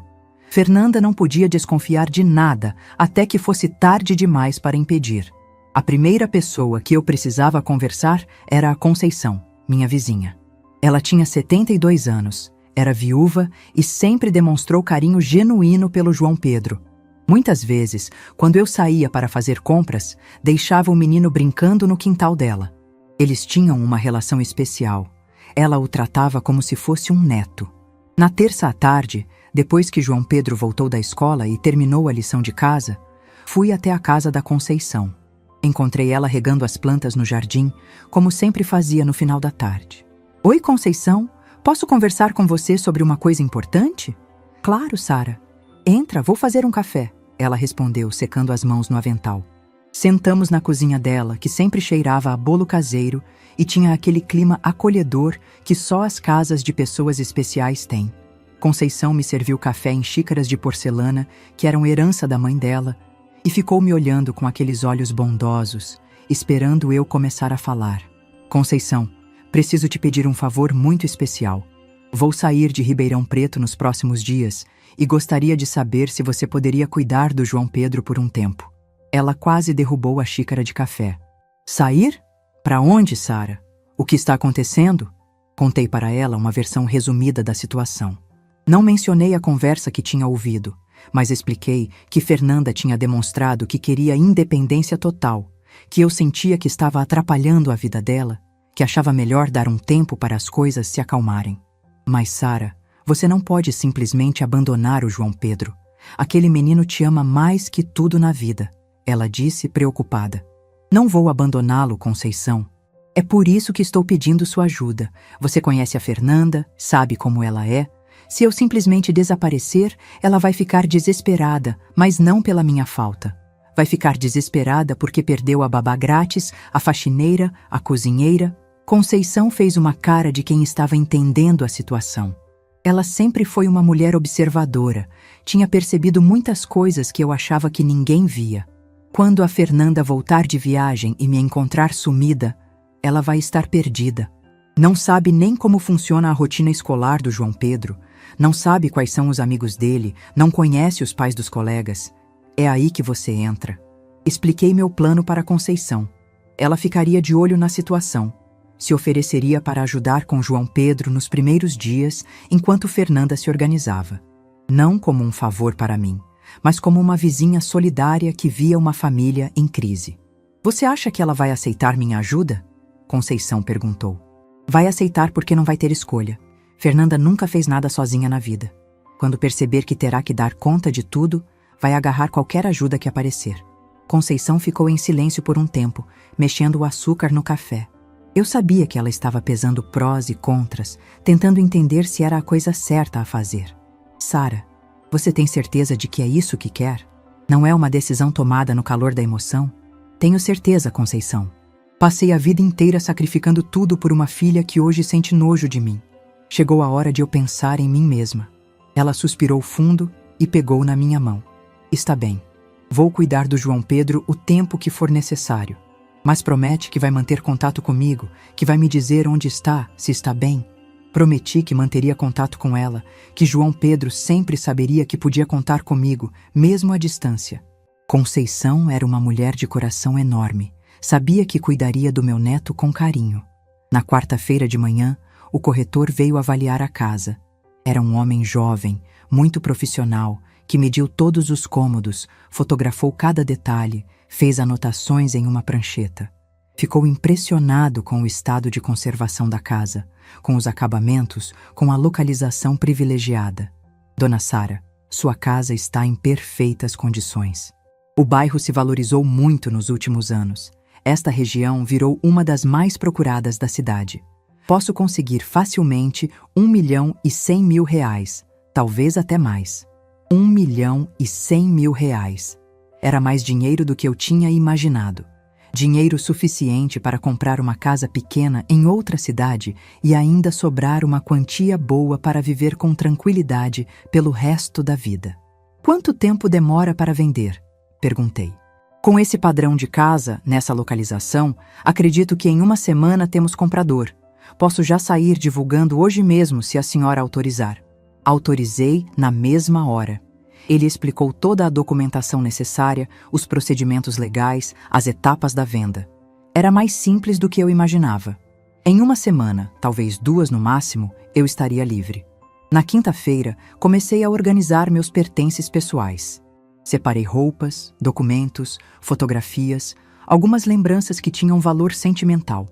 Fernanda não podia desconfiar de nada até que fosse tarde demais para impedir. A primeira pessoa que eu precisava conversar era a Conceição, minha vizinha. Ela tinha 72 anos, era viúva e sempre demonstrou carinho genuíno pelo João Pedro. Muitas vezes, quando eu saía para fazer compras, deixava o menino brincando no quintal dela. Eles tinham uma relação especial. Ela o tratava como se fosse um neto. Na terça à tarde, depois que João Pedro voltou da escola e terminou a lição de casa, fui até a casa da Conceição. Encontrei ela regando as plantas no jardim, como sempre fazia no final da tarde. Oi, Conceição, posso conversar com você sobre uma coisa importante? Claro, Sara. Entra, vou fazer um café. Ela respondeu, secando as mãos no avental. Sentamos na cozinha dela, que sempre cheirava a bolo caseiro e tinha aquele clima acolhedor que só as casas de pessoas especiais têm. Conceição me serviu café em xícaras de porcelana, que eram herança da mãe dela, e ficou me olhando com aqueles olhos bondosos, esperando eu começar a falar. Conceição, preciso te pedir um favor muito especial. Vou sair de Ribeirão Preto nos próximos dias e gostaria de saber se você poderia cuidar do João Pedro por um tempo. Ela quase derrubou a xícara de café. Sair? Para onde, Sara? O que está acontecendo? Contei para ela uma versão resumida da situação. Não mencionei a conversa que tinha ouvido, mas expliquei que Fernanda tinha demonstrado que queria independência total, que eu sentia que estava atrapalhando a vida dela, que achava melhor dar um tempo para as coisas se acalmarem. Mas, Sara, você não pode simplesmente abandonar o João Pedro. Aquele menino te ama mais que tudo na vida, ela disse preocupada. Não vou abandoná-lo, Conceição. É por isso que estou pedindo sua ajuda. Você conhece a Fernanda, sabe como ela é. Se eu simplesmente desaparecer, ela vai ficar desesperada, mas não pela minha falta. Vai ficar desesperada porque perdeu a babá grátis, a faxineira, a cozinheira. Conceição fez uma cara de quem estava entendendo a situação. Ela sempre foi uma mulher observadora, tinha percebido muitas coisas que eu achava que ninguém via. Quando a Fernanda voltar de viagem e me encontrar sumida, ela vai estar perdida. Não sabe nem como funciona a rotina escolar do João Pedro, não sabe quais são os amigos dele, não conhece os pais dos colegas. É aí que você entra. Expliquei meu plano para Conceição. Ela ficaria de olho na situação. Se ofereceria para ajudar com João Pedro nos primeiros dias, enquanto Fernanda se organizava. Não como um favor para mim, mas como uma vizinha solidária que via uma família em crise. Você acha que ela vai aceitar minha ajuda? Conceição perguntou. Vai aceitar porque não vai ter escolha. Fernanda nunca fez nada sozinha na vida. Quando perceber que terá que dar conta de tudo, vai agarrar qualquer ajuda que aparecer. Conceição ficou em silêncio por um tempo, mexendo o açúcar no café. Eu sabia que ela estava pesando prós e contras, tentando entender se era a coisa certa a fazer. Sara, você tem certeza de que é isso que quer? Não é uma decisão tomada no calor da emoção? Tenho certeza, Conceição. Passei a vida inteira sacrificando tudo por uma filha que hoje sente nojo de mim. Chegou a hora de eu pensar em mim mesma. Ela suspirou fundo e pegou na minha mão. Está bem. Vou cuidar do João Pedro o tempo que for necessário. Mas promete que vai manter contato comigo, que vai me dizer onde está, se está bem. Prometi que manteria contato com ela, que João Pedro sempre saberia que podia contar comigo, mesmo à distância. Conceição era uma mulher de coração enorme. Sabia que cuidaria do meu neto com carinho. Na quarta-feira de manhã, o corretor veio avaliar a casa. Era um homem jovem, muito profissional, que mediu todos os cômodos, fotografou cada detalhe, fez anotações em uma prancheta. Ficou impressionado com o estado de conservação da casa, com os acabamentos, com a localização privilegiada. Dona Sara, sua casa está em perfeitas condições. O bairro se valorizou muito nos últimos anos. Esta região virou uma das mais procuradas da cidade. Posso conseguir facilmente R$ 1.100.000, talvez até mais. R$ 1.100.000. Era mais dinheiro do que eu tinha imaginado. Dinheiro suficiente para comprar uma casa pequena em outra cidade e ainda sobrar uma quantia boa para viver com tranquilidade pelo resto da vida. Quanto tempo demora para vender? Perguntei. Com esse padrão de casa, nessa localização, acredito que em uma semana temos comprador. Posso já sair divulgando hoje mesmo se a senhora autorizar. Autorizei na mesma hora. Ele explicou toda a documentação necessária, os procedimentos legais, as etapas da venda. Era mais simples do que eu imaginava. Em uma semana, talvez 2 no máximo, eu estaria livre. Na quinta-feira, comecei a organizar meus pertences pessoais. Separei roupas, documentos, fotografias, algumas lembranças que tinham valor sentimental.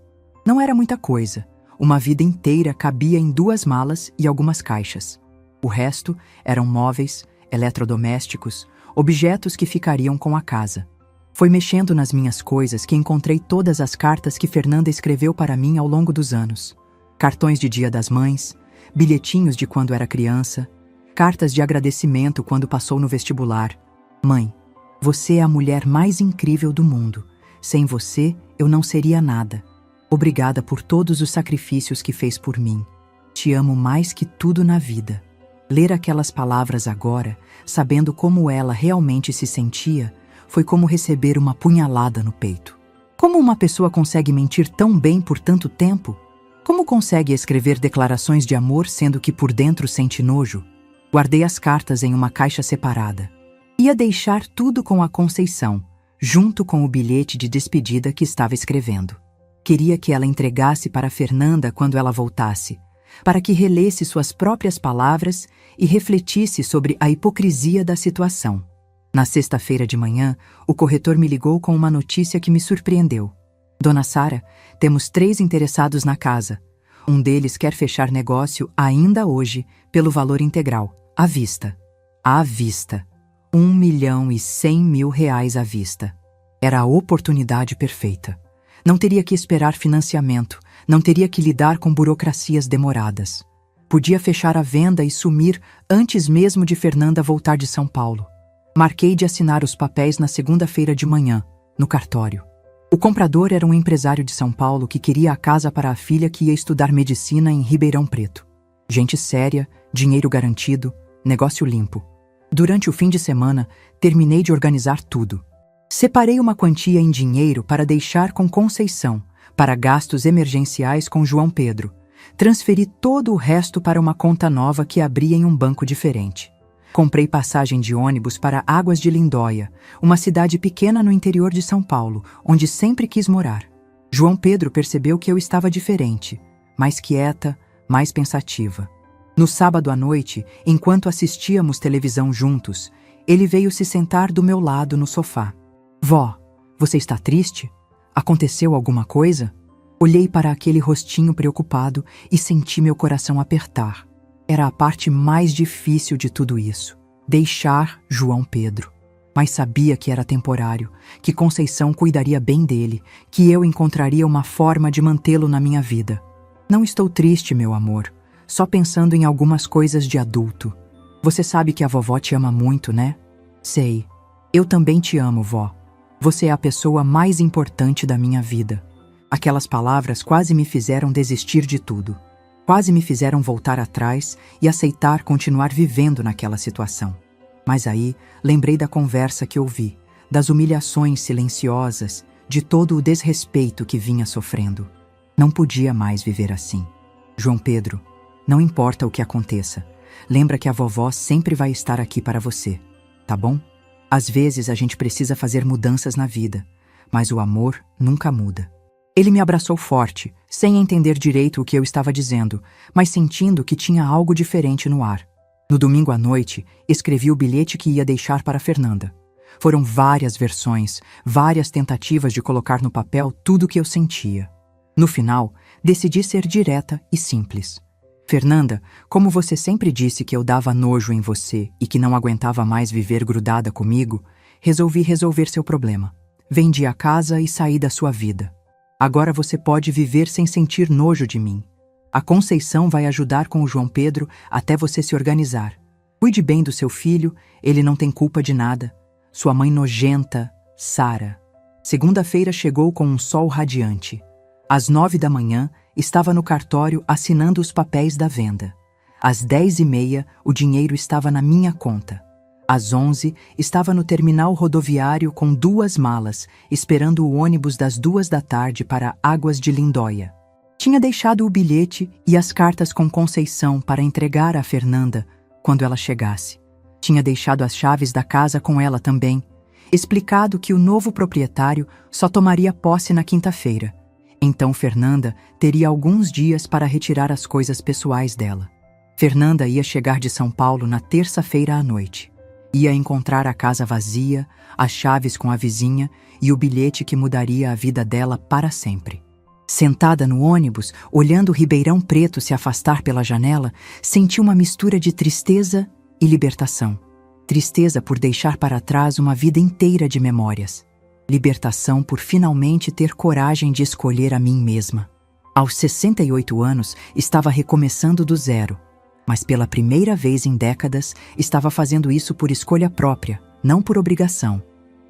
Não era muita coisa. Uma vida inteira cabia em 2 malas e algumas caixas. O resto eram móveis, eletrodomésticos, objetos que ficariam com a casa. Foi mexendo nas minhas coisas que encontrei todas as cartas que Fernanda escreveu para mim ao longo dos anos. Cartões de Dia das Mães, bilhetinhos de quando era criança, cartas de agradecimento quando passou no vestibular. Mãe, você é a mulher mais incrível do mundo. Sem você, eu não seria nada. Obrigada por todos os sacrifícios que fez por mim. Te amo mais que tudo na vida. Ler aquelas palavras agora, sabendo como ela realmente se sentia, foi como receber uma punhalada no peito. Como uma pessoa consegue mentir tão bem por tanto tempo? Como consegue escrever declarações de amor sendo que por dentro sente nojo? Guardei as cartas em uma caixa separada. Ia deixar tudo com a Conceição, junto com o bilhete de despedida que estava escrevendo. Queria que ela entregasse para Fernanda quando ela voltasse, para que relesse suas próprias palavras e refletisse sobre a hipocrisia da situação. Na sexta-feira de manhã, o corretor me ligou com uma notícia que me surpreendeu. Dona Sara, temos 3 interessados na casa. Um deles quer fechar negócio ainda hoje, pelo valor integral, à vista. À vista. R$ 1.100.000 à vista. Era a oportunidade perfeita. Não teria que esperar financiamento, não teria que lidar com burocracias demoradas. Podia fechar a venda e sumir antes mesmo de Fernanda voltar de São Paulo. Marquei de assinar os papéis na segunda-feira de manhã, no cartório. O comprador era um empresário de São Paulo que queria a casa para a filha que ia estudar medicina em Ribeirão Preto. Gente séria, dinheiro garantido, negócio limpo. Durante o fim de semana, terminei de organizar tudo. Separei uma quantia em dinheiro para deixar com Conceição, para gastos emergenciais com João Pedro. Transferi todo o resto para uma conta nova que abri em um banco diferente. Comprei passagem de ônibus para Águas de Lindóia, uma cidade pequena no interior de São Paulo, onde sempre quis morar. João Pedro percebeu que eu estava diferente, mais quieta, mais pensativa. No sábado à noite, enquanto assistíamos televisão juntos, ele veio se sentar do meu lado no sofá. Vó, você está triste? Aconteceu alguma coisa? Olhei para aquele rostinho preocupado e senti meu coração apertar. Era a parte mais difícil de tudo isso, deixar João Pedro. Mas sabia que era temporário, que Conceição cuidaria bem dele, que eu encontraria uma forma de mantê-lo na minha vida. Não estou triste, meu amor, só pensando em algumas coisas de adulto. Você sabe que a vovó te ama muito, né? Sei. Eu também te amo, vó. Você é a pessoa mais importante da minha vida. Aquelas palavras quase me fizeram desistir de tudo. Quase me fizeram voltar atrás e aceitar continuar vivendo naquela situação. Mas aí, lembrei da conversa que ouvi, das humilhações silenciosas, de todo o desrespeito que vinha sofrendo. Não podia mais viver assim. João Pedro, não importa o que aconteça, lembra que a vovó sempre vai estar aqui para você, tá bom? Às vezes a gente precisa fazer mudanças na vida, mas o amor nunca muda. Ele me abraçou forte, sem entender direito o que eu estava dizendo, mas sentindo que tinha algo diferente no ar. No domingo à noite, escrevi o bilhete que ia deixar para Fernanda. Foram várias versões, várias tentativas de colocar no papel tudo o que eu sentia. No final, decidi ser direta e simples. Fernanda, como você sempre disse que eu dava nojo em você e que não aguentava mais viver grudada comigo, resolvi resolver seu problema. Vendi a casa e saí da sua vida. Agora você pode viver sem sentir nojo de mim. A Conceição vai ajudar com o João Pedro até você se organizar. Cuide bem do seu filho, ele não tem culpa de nada. Sua mãe nojenta, Sara. Segunda-feira chegou com um sol radiante. Às 9 da manhã, estava no cartório assinando os papéis da venda. Às 10h30, o dinheiro estava na minha conta. Às 11, estava no terminal rodoviário com 2 malas, esperando o ônibus das 2 da tarde para Águas de Lindóia. Tinha deixado o bilhete e as cartas com Conceição para entregar a Fernanda quando ela chegasse. Tinha deixado as chaves da casa com ela também, explicado que o novo proprietário só tomaria posse na quinta-feira. Então Fernanda teria alguns dias para retirar as coisas pessoais dela. Fernanda ia chegar de São Paulo na terça-feira à noite. Ia encontrar a casa vazia, as chaves com a vizinha e o bilhete que mudaria a vida dela para sempre. Sentada no ônibus, olhando o Ribeirão Preto se afastar pela janela, senti uma mistura de tristeza e libertação. Tristeza por deixar para trás uma vida inteira de memórias. Libertação por finalmente ter coragem de escolher a mim mesma. Aos 68 anos, estava recomeçando do zero. Mas pela primeira vez em décadas, estava fazendo isso por escolha própria, não por obrigação.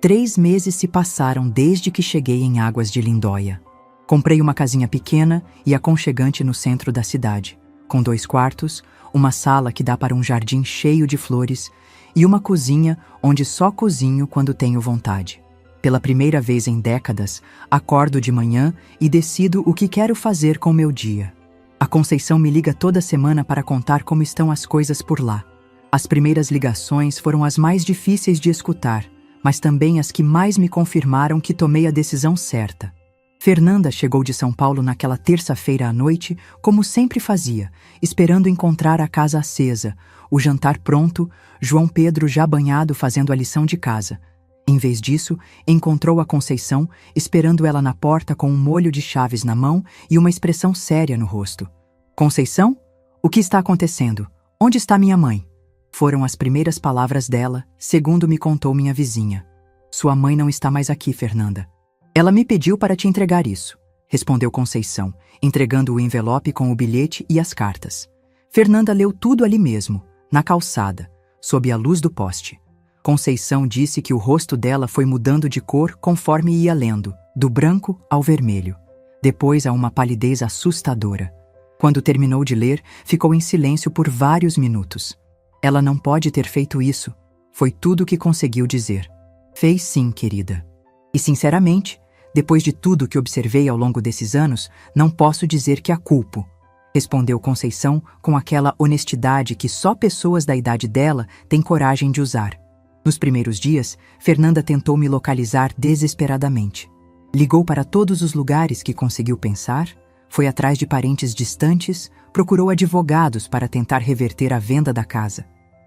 3 meses se passaram desde que cheguei em Águas de Lindóia. Comprei uma casinha pequena e aconchegante no centro da cidade, com 2 quartos, uma sala que dá para um jardim cheio de flores e uma cozinha onde só cozinho quando tenho vontade. Pela primeira vez em décadas, acordo de manhã e decido o que quero fazer com meu dia. A Conceição me liga toda semana para contar como estão as coisas por lá. As primeiras ligações foram as mais difíceis de escutar, mas também as que mais me confirmaram que tomei a decisão certa. Fernanda chegou de São Paulo naquela terça-feira à noite, como sempre fazia, esperando encontrar a casa acesa, o jantar pronto, João Pedro já banhado fazendo a lição de casa. Em vez disso, encontrou a Conceição, esperando ela na porta com um molho de chaves na mão e uma expressão séria no rosto. "Conceição? O que está acontecendo? Onde está minha mãe?" Foram as primeiras palavras dela, segundo me contou minha vizinha. "Sua mãe não está mais aqui, Fernanda. Ela me pediu para te entregar isso", respondeu Conceição, entregando o envelope com o bilhete e as cartas. Fernanda leu tudo ali mesmo, na calçada, sob a luz do poste. Conceição disse que o rosto dela foi mudando de cor conforme ia lendo, do branco ao vermelho, depois a uma palidez assustadora. Quando terminou de ler, ficou em silêncio por vários minutos. "Ela não pode ter feito isso", foi tudo que conseguiu dizer. "Fez sim, querida. E sinceramente, depois de tudo que observei ao longo desses anos, não posso dizer que a culpo", respondeu Conceição com aquela honestidade que só pessoas da idade dela têm coragem de usar. Nos primeiros dias, Fernanda tentou me localizar desesperadamente. Ligou para todos os lugares que conseguiu pensar, foi atrás de parentes distantes, procurou advogados para tentar reverter a venda da casa.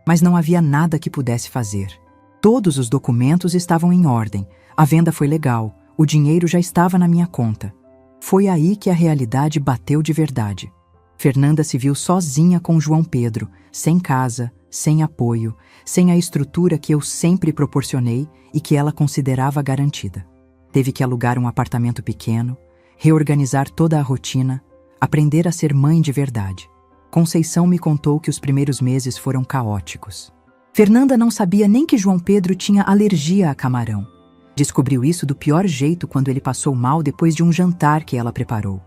Mas não havia nada que pudesse fazer. Todos os documentos estavam em ordem, a venda foi legal, o dinheiro já estava na minha conta. Foi aí que a realidade bateu de verdade. Fernanda se viu sozinha com João Pedro, sem casa, sem apoio, sem a estrutura que eu sempre proporcionei e que ela considerava garantida. Teve que alugar um apartamento pequeno, reorganizar toda a rotina, aprender a ser mãe de verdade. Conceição me contou que os primeiros meses foram caóticos. Fernanda não sabia nem que João Pedro tinha alergia a camarão. Descobriu isso do pior jeito quando ele passou mal depois de um jantar que ela preparou.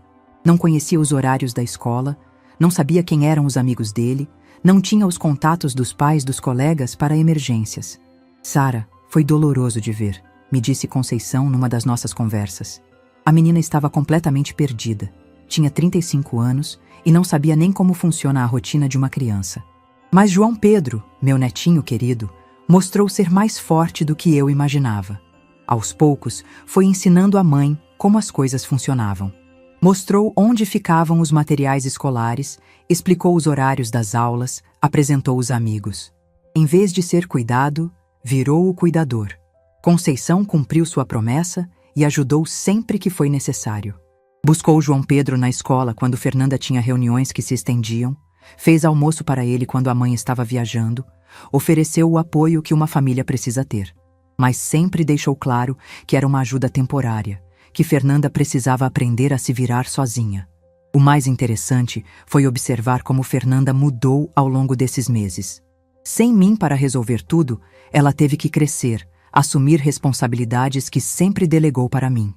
Não conhecia os horários da escola, não sabia quem eram os amigos dele, não tinha os contatos dos pais dos colegas para emergências. Sara, foi doloroso de ver. me disse Conceição numa das nossas conversas. A menina estava completamente perdida. Tinha 35 anos e não sabia nem como funciona a rotina de uma criança. Mas João Pedro, meu netinho querido, mostrou ser mais forte do que eu imaginava. Aos poucos, foi ensinando a mãe como as coisas funcionavam. Mostrou onde ficavam os materiais escolares, explicou os horários das aulas, apresentou os amigos. Em vez de ser cuidado, virou o cuidador. Conceição cumpriu sua promessa e ajudou sempre que foi necessário. Buscou João Pedro na escola quando Fernanda tinha reuniões que se estendiam, fez almoço para ele quando a mãe estava viajando, ofereceu o apoio que uma família precisa ter. Mas sempre deixou claro que era uma ajuda temporária, que Fernanda precisava aprender a se virar sozinha. O mais interessante foi observar como Fernanda mudou ao longo desses meses. Sem mim para resolver tudo, ela teve que crescer, assumir responsabilidades que sempre delegou para mim.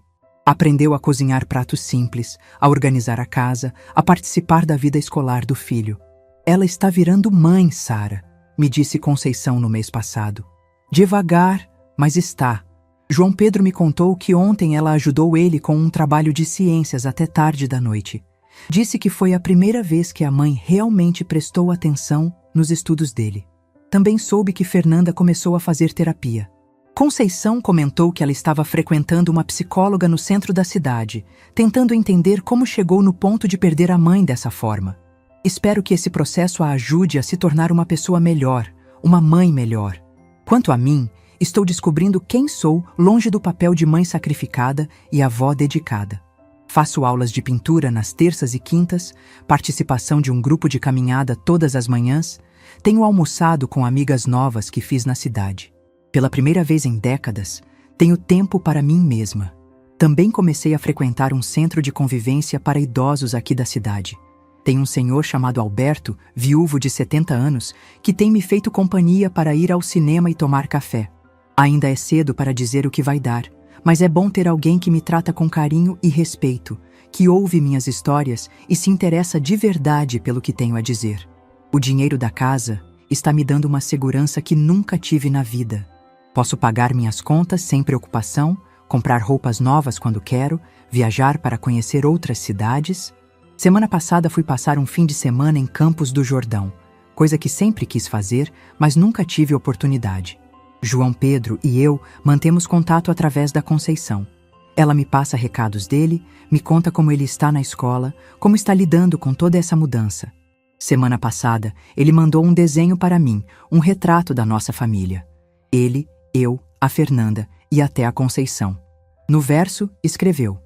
Aprendeu a cozinhar pratos simples, a organizar a casa, a participar da vida escolar do filho. Ela está virando mãe, Sara, me disse Conceição no mês passado. Devagar, mas está. João Pedro me contou que ontem ela ajudou ele com um trabalho de ciências até tarde da noite. Disse que foi a primeira vez que a mãe realmente prestou atenção nos estudos dele. Também soube que Fernanda começou a fazer terapia. Conceição comentou que ela estava frequentando uma psicóloga no centro da cidade, tentando entender como chegou no ponto de perder a mãe dessa forma. Espero que esse processo a ajude a se tornar uma pessoa melhor, uma mãe melhor. Quanto a mim, estou descobrindo quem sou longe do papel de mãe sacrificada e avó dedicada. Faço aulas de pintura nas terças e quintas, participação de um grupo de caminhada todas as manhãs, tenho almoçado com amigas novas que fiz na cidade. Pela primeira vez em décadas, tenho tempo para mim mesma. Também comecei a frequentar um centro de convivência para idosos aqui da cidade. Tem um senhor chamado Alberto, viúvo de 70 anos, que tem me feito companhia para ir ao cinema e tomar café. Ainda é cedo para dizer o que vai dar, mas é bom ter alguém que me trata com carinho e respeito, que ouve minhas histórias e se interessa de verdade pelo que tenho a dizer. O dinheiro da casa está me dando uma segurança que nunca tive na vida. Posso pagar minhas contas sem preocupação, comprar roupas novas quando quero, viajar para conhecer outras cidades. Semana passada fui passar um fim de semana em Campos do Jordão, coisa que sempre quis fazer, mas nunca tive oportunidade. João Pedro e eu mantemos contato através da Conceição. Ela me passa recados dele, me conta como ele está na escola, como está lidando com toda essa mudança. Semana passada, ele mandou um desenho para mim, um retrato da nossa família. Ele, eu, a Fernanda e até a Conceição. No verso, escreveu: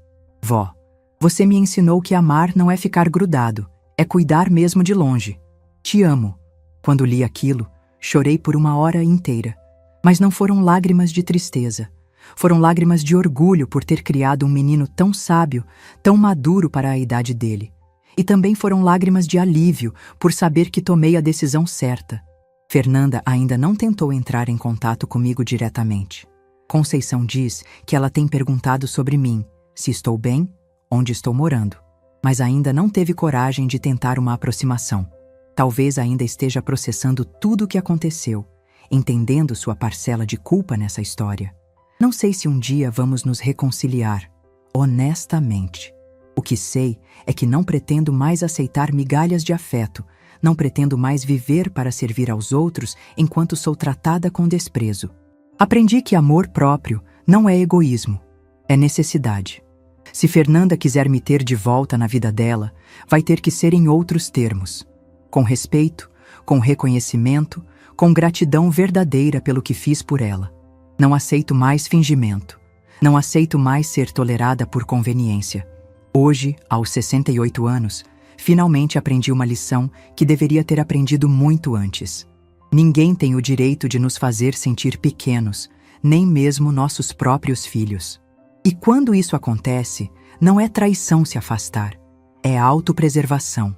Vó, você me ensinou que amar não é ficar grudado, é cuidar mesmo de longe. Te amo. Quando li aquilo, chorei por uma hora inteira. Mas não foram lágrimas de tristeza. Foram lágrimas de orgulho por ter criado um menino tão sábio, tão maduro para a idade dele. E também foram lágrimas de alívio por saber que tomei a decisão certa. Fernanda ainda não tentou entrar em contato comigo diretamente. Conceição diz que ela tem perguntado sobre mim, se estou bem, onde estou morando, mas ainda não teve coragem de tentar uma aproximação. Talvez ainda esteja processando tudo o que aconteceu, entendendo sua parcela de culpa nessa história. Não sei se um dia vamos nos reconciliar, honestamente. O que sei é que não pretendo mais aceitar migalhas de afeto, não pretendo mais viver para servir aos outros enquanto sou tratada com desprezo. Aprendi que amor próprio não é egoísmo, é necessidade. Se Fernanda quiser me ter de volta na vida dela, vai ter que ser em outros termos. Com respeito, com reconhecimento, com gratidão verdadeira pelo que fiz por ela. Não aceito mais fingimento. Não aceito mais ser tolerada por conveniência. Hoje, aos 68 anos, finalmente aprendi uma lição que deveria ter aprendido muito antes. Ninguém tem o direito de nos fazer sentir pequenos, nem mesmo nossos próprios filhos. E quando isso acontece, não é traição se afastar, é autopreservação.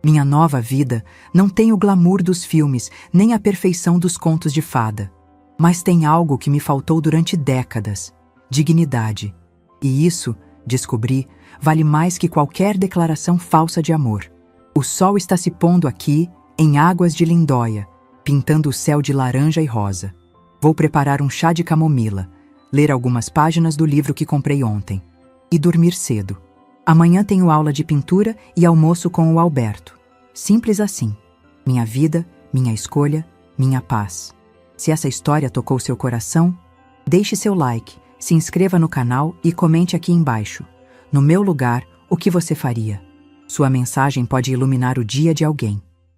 Minha nova vida não tem o glamour dos filmes, nem a perfeição dos contos de fada. Mas tem algo que me faltou durante décadas: dignidade. E isso, descobri, vale mais que qualquer declaração falsa de amor. O sol está se pondo aqui, em Águas de Lindóia, pintando o céu de laranja e rosa. Vou preparar um chá de camomila. ler algumas páginas do livro que comprei ontem e dormir cedo. Amanhã tenho aula de pintura e almoço com o Alberto. Simples assim. Minha vida, minha escolha, minha paz. Se essa história tocou seu coração, deixe seu like, se inscreva no canal e comente aqui embaixo. No meu lugar, o que você faria? Sua mensagem pode iluminar o dia de alguém.